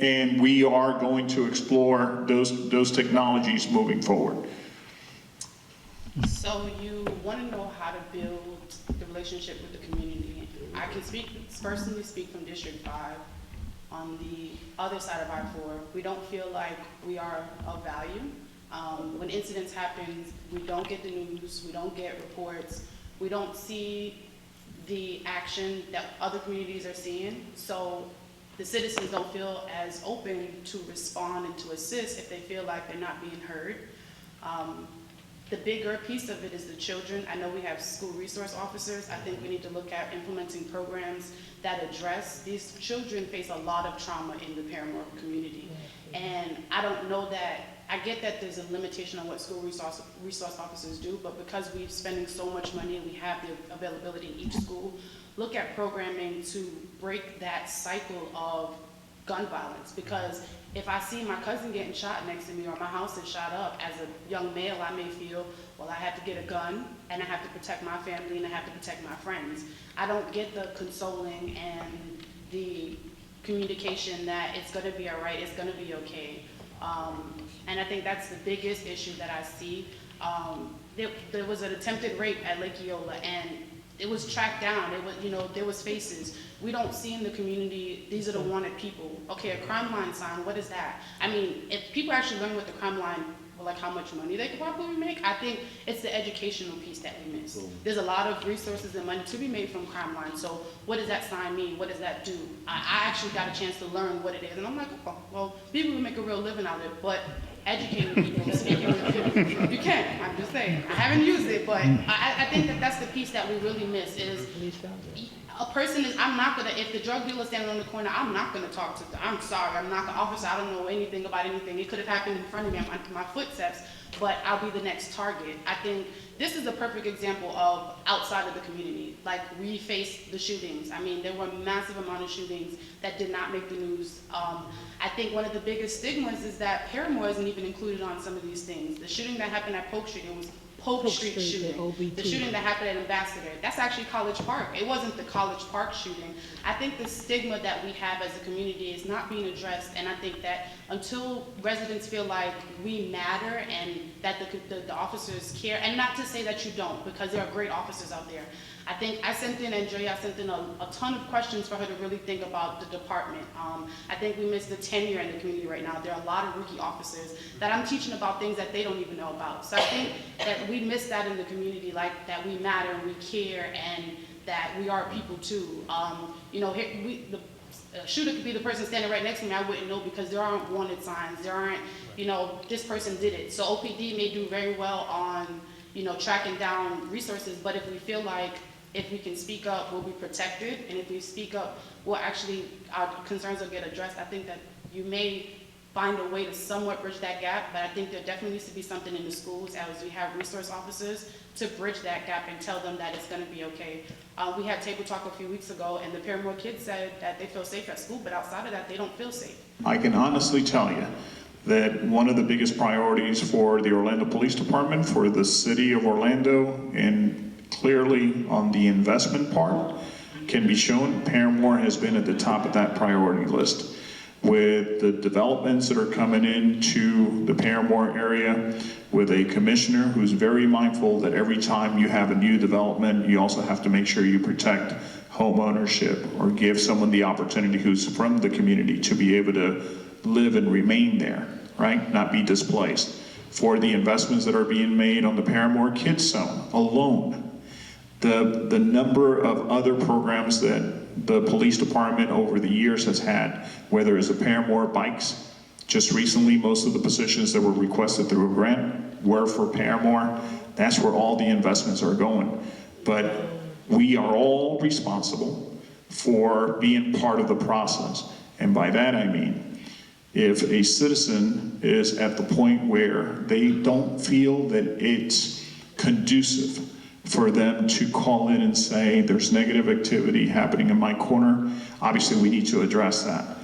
And we are going to explore those technologies moving forward. So you want to know how to build the relationship with the community. I can personally speak from District 5. On the other side of I-4, we don't feel like we are of value. When incidents happen, we don't get the news, we don't get reports, we don't see the action that other communities are seeing. So the citizens don't feel as open to respond and to assist if they feel like they're not being heard. The bigger piece of it is the children. I know we have school resource officers. I think we need to look at implementing programs that address these children face a lot of trauma in the Parramore community. And I don't know that, I get that there's a limitation on what school resource officers do, but because we're spending so much money and we have the availability in each school, look at programming to break that cycle of gun violence. Because if I see my cousin getting shot next to me or my house is shot up, as a young male, I may feel, well, I have to get a gun and I have to protect my family and I have to protect my friends. I don't get the consoling and the communication that it's gonna be all right, it's gonna be okay. And I think that's the biggest issue that I see. There was an attempted rape at Lake Eola and it was tracked down. It was, there was faces. We don't see in the community, these are the wanted people. Okay, a crime line sign, what is that? I mean, if people actually learn what the crime line, like how much money they could probably make, I think it's the educational piece that we miss. There's a lot of resources and money to be made from crime line. So what does that sign mean? What does that do? I actually got a chance to learn what it is. And I'm like, oh, well, people will make a real living out of it, but educating people, speaking with people, you can, I'm just saying. I haven't used it, but I think that that's the piece that we really miss is a person is, I'm not gonna, if the drug dealer is standing on the corner, I'm not gonna talk to them. I'm sorry, I'm not gonna, officer, I don't know anything about anything. It could have happened in front of me, my footsteps, but I'll be the next target. I think this is a perfect example of outside of the community. Like, we faced the shootings. I mean, there were a massive amount of shootings that did not make the news. I think one of the biggest stigmas is that Parramore isn't even included on some of these things. The shooting that happened at Polk Street, it was Polk Street shooting. The shooting that happened at Ambassador, that's actually College Park. It wasn't the College Park shooting. I think the stigma that we have as a community is not being addressed, and I think that until residents feel like we matter and that the officers care, and not to say that you don't, because there are great officers out there. I think I sent in, Andrea, I sent in a ton of questions for her to really think about the department. I think we miss the tenure in the community right now. There are a lot of rookie officers that I'm teaching about things that they don't even know about. So I think that we miss that in the community, like that we matter and we care and that we are people too. The shooter could be the person standing right next to me, I wouldn't know because there aren't wanted signs. There aren't, this person did it. So OPD may do very well on, tracking down resources, but if we feel like if we can speak up, we'll be protected, and if we speak up, our concerns will get addressed. I think that you may find a way to somewhat bridge that gap, but I think there definitely needs to be something in the schools as we have resource officers to bridge that gap and tell them that it's gonna be okay. We had table talk a few weeks ago, and the Parramore kids said that they feel safe at school, but outside of that, they don't feel safe. I can honestly tell you that one of the biggest priorities for the Orlando Police Department, for the city of Orlando, and clearly on the investment part, can be shown. Parramore has been at the top of that priority list. With the developments that are coming into the Parramore area, with a commissioner who's very mindful that every time you have a new development, you also have to make sure you protect home ownership or give someone the opportunity who's from the community to be able to live and remain there, right? Not be displaced. For the investments that are being made on the Parramore Kids Zone alone, the number of other programs that the police department over the years has had, whether it's the Parramore bikes, just recently most of the positions that were requested through a grant were for Parramore. That's where all the investments are going. But we are all responsible for being part of the process. And by that I mean, if a citizen is at the point where they don't feel that it's conducive for them to call in and say, there's negative activity happening in my corner, obviously we need to address that.